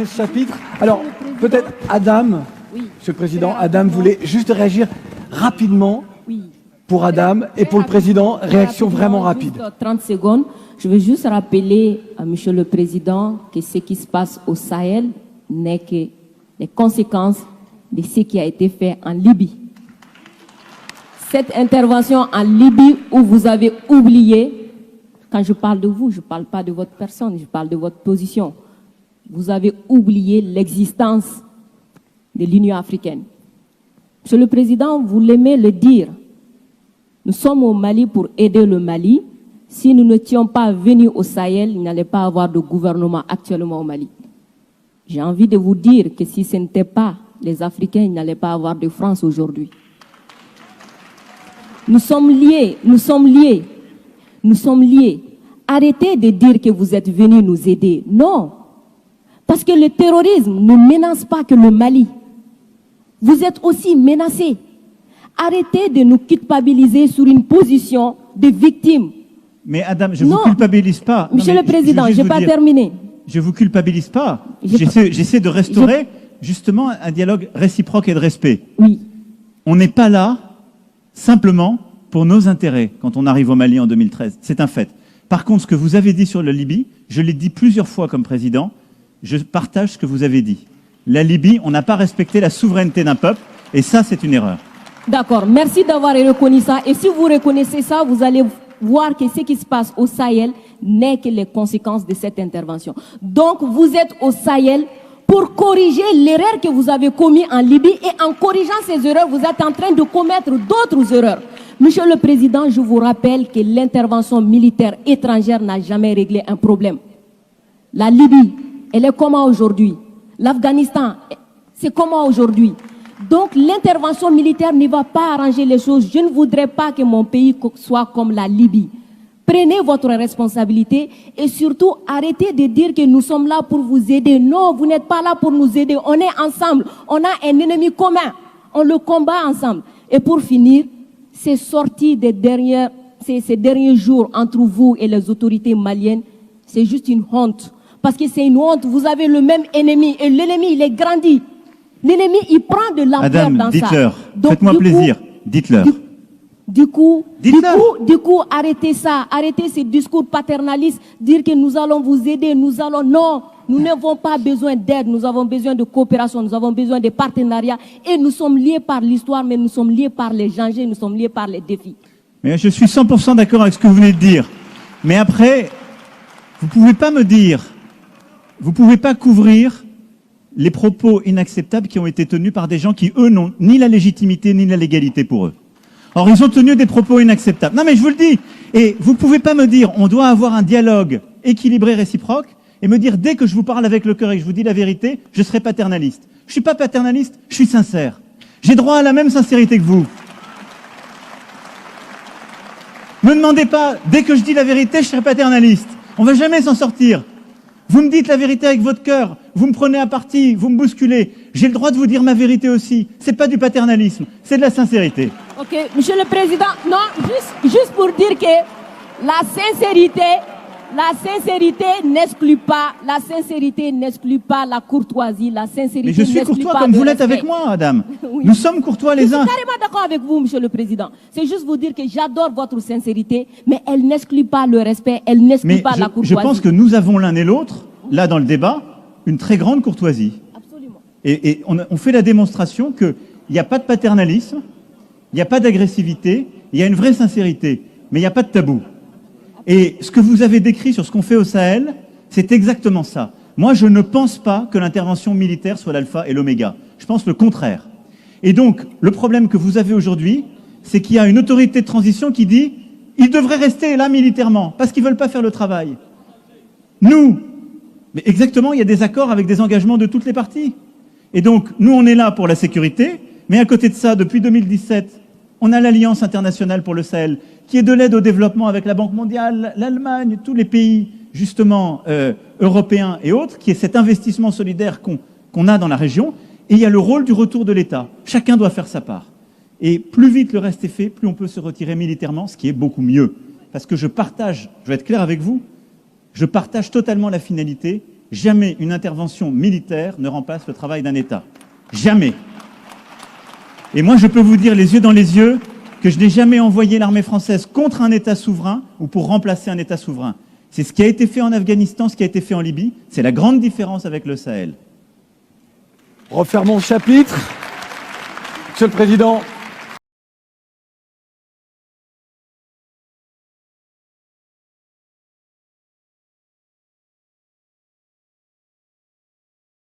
Ce chapitre. Alors, peut-être Adam, Oui. Monsieur le Président, Adam voulait juste réagir rapidement Oui. pour Adam et pour le Président. Réaction vraiment rapide. Juste 30 secondes. Je veux juste rappeler à Monsieur le Président que ce qui se passe au Sahel n'est que les conséquences de ce qui a été fait en Libye. Cette intervention en Libye où vous avez oublié, quand je parle de vous, je ne parle pas de votre personne, je parle de votre position. Vous avez oublié l'existence de l'Union africaine. Monsieur le Président, vous l'aimez le dire. Nous sommes au Mali pour aider le Mali. Si nous n'étions pas venus au Sahel, il n'allait pas avoir de gouvernement actuellement au Mali. J'ai envie de vous dire que si ce n'était pas les Africains, il n'allait pas avoir de France aujourd'hui. Nous sommes liés, nous sommes liés, nous sommes liés. Arrêtez de dire que vous êtes venus nous aider. Non. Parce que le terrorisme ne menace pas que le Mali. Vous êtes aussi menacés. Arrêtez de nous culpabiliser sur une position de victime. Mais Adam, je ne vous culpabilise pas. Monsieur le Président, je n'ai pas terminé. Je ne vous culpabilise pas. J'essaie de restaurer justement un dialogue réciproque et de respect. Oui. On n'est pas là simplement pour nos intérêts quand on arrive au Mali en 2013. C'est un fait. Par contre, ce que vous avez dit sur la Libye, je l'ai dit plusieurs fois comme président, je partage ce que vous avez dit. La Libye, on n'a pas respecté la souveraineté d'un peuple, et ça, c'est une erreur. D'accord, merci d'avoir reconnu ça. Et si vous reconnaissez ça, vous allez voir que ce qui se passe au Sahel n'est que les conséquences de cette intervention. Donc, vous êtes au Sahel pour corriger l'erreur que vous avez commise en Libye, et en corrigeant ces erreurs, vous êtes en train de commettre d'autres erreurs. Monsieur le Président, je vous rappelle que l'intervention militaire étrangère n'a jamais réglé un problème. La Libye, elle est comment aujourd'hui? L'Afghanistan, c'est comment aujourd'hui? Donc l'intervention militaire ne va pas arranger les choses. Je ne voudrais pas que mon pays soit comme la Libye. Prenez votre responsabilité et surtout arrêtez de dire que nous sommes là pour vous aider. Non, vous n'êtes pas là pour nous aider. On est ensemble. On a un ennemi commun. On le combat ensemble. Et pour finir, ces sorties ces derniers jours entre vous et les autorités maliennes, c'est juste une honte. Parce que c'est une honte. Vous avez le même ennemi et l'ennemi, il est grandi. L'ennemi, il prend de l'ampleur dans ça. Dites-leur. Faites-moi plaisir. Dites-leur. Du coup, arrêtez ça. Arrêtez ces discours paternalistes. Dire que nous allons vous aider, nous allons... Non, nous n'avons pas besoin d'aide. Nous avons besoin de coopération. Nous avons besoin de partenariat. Et nous sommes liés par l'histoire, mais nous sommes liés par les dangers. Nous sommes liés par les défis. Mais je suis 100% d'accord avec ce que vous venez de dire. Mais après, vous ne pouvez pas me dire... Vous ne pouvez pas couvrir les propos inacceptables qui ont été tenus par des gens qui, eux, n'ont ni la légitimité ni la légalité pour eux. Or, ils ont tenu des propos inacceptables. Non, mais je vous le dis. Et vous ne pouvez pas me dire, on doit avoir un dialogue équilibré, réciproque, et me dire, dès que je vous parle avec le cœur et que je vous dis la vérité, je serai paternaliste. Je ne suis pas paternaliste, je suis sincère. J'ai droit à la même sincérité que vous. Ne me demandez pas, dès que je dis la vérité, je serai paternaliste. On ne va jamais s'en sortir. Vous me dites la vérité avec votre cœur, vous me prenez à partie, vous me bousculez. J'ai le droit de vous dire ma vérité aussi. C'est pas du paternalisme, c'est de la sincérité. Ok, Monsieur le Président, non, juste pour dire que la sincérité n'exclut pas la courtoisie, la sincérité. Mais je suis courtois comme vous l'êtes avec moi, Adam. Oui. Nous sommes courtois les uns. Je suis carrément d'accord avec vous, Monsieur le Président. C'est juste vous dire que j'adore votre sincérité, mais elle n'exclut pas le respect, elle n'exclut pas la courtoisie. Je pense que nous avons l'un et l'autre, là dans le débat, une très grande courtoisie. Absolument. Et on fait la démonstration qu'il n'y a pas de paternalisme, il n'y a pas d'agressivité, il y a une vraie sincérité, mais il n'y a pas de tabou. Et ce que vous avez décrit sur ce qu'on fait au Sahel, c'est exactement ça. Moi, je ne pense pas que l'intervention militaire soit l'alpha et l'oméga. Je pense le contraire. Et donc, le problème que vous avez aujourd'hui, c'est qu'il y a une autorité de transition qui dit « ils devraient rester là militairement, parce qu'ils ne veulent pas faire le travail ». Nous, mais exactement, il y a des accords avec des engagements de toutes les parties. Et donc, nous, on est là pour la sécurité, mais à côté de ça, depuis 2017, on a l'Alliance internationale pour le Sahel, qui est de l'aide au développement avec la Banque mondiale, l'Allemagne, tous les pays, justement, européens et autres, qui est cet investissement solidaire qu'on a dans la région. Et il y a le rôle du retour de l'État. Chacun doit faire sa part. Et plus vite le reste est fait, plus on peut se retirer militairement, ce qui est beaucoup mieux. Parce que je vais être clair avec vous, je partage totalement la finalité jamais une intervention militaire ne remplace le travail d'un État. Jamais. Et moi, je peux vous dire les yeux dans les yeux que je n'ai jamais envoyé l'armée française contre un État souverain ou pour remplacer un État souverain. C'est ce qui a été fait en Afghanistan, ce qui a été fait en Libye. C'est la grande différence avec le Sahel. Refermons ce chapitre. Monsieur le Président,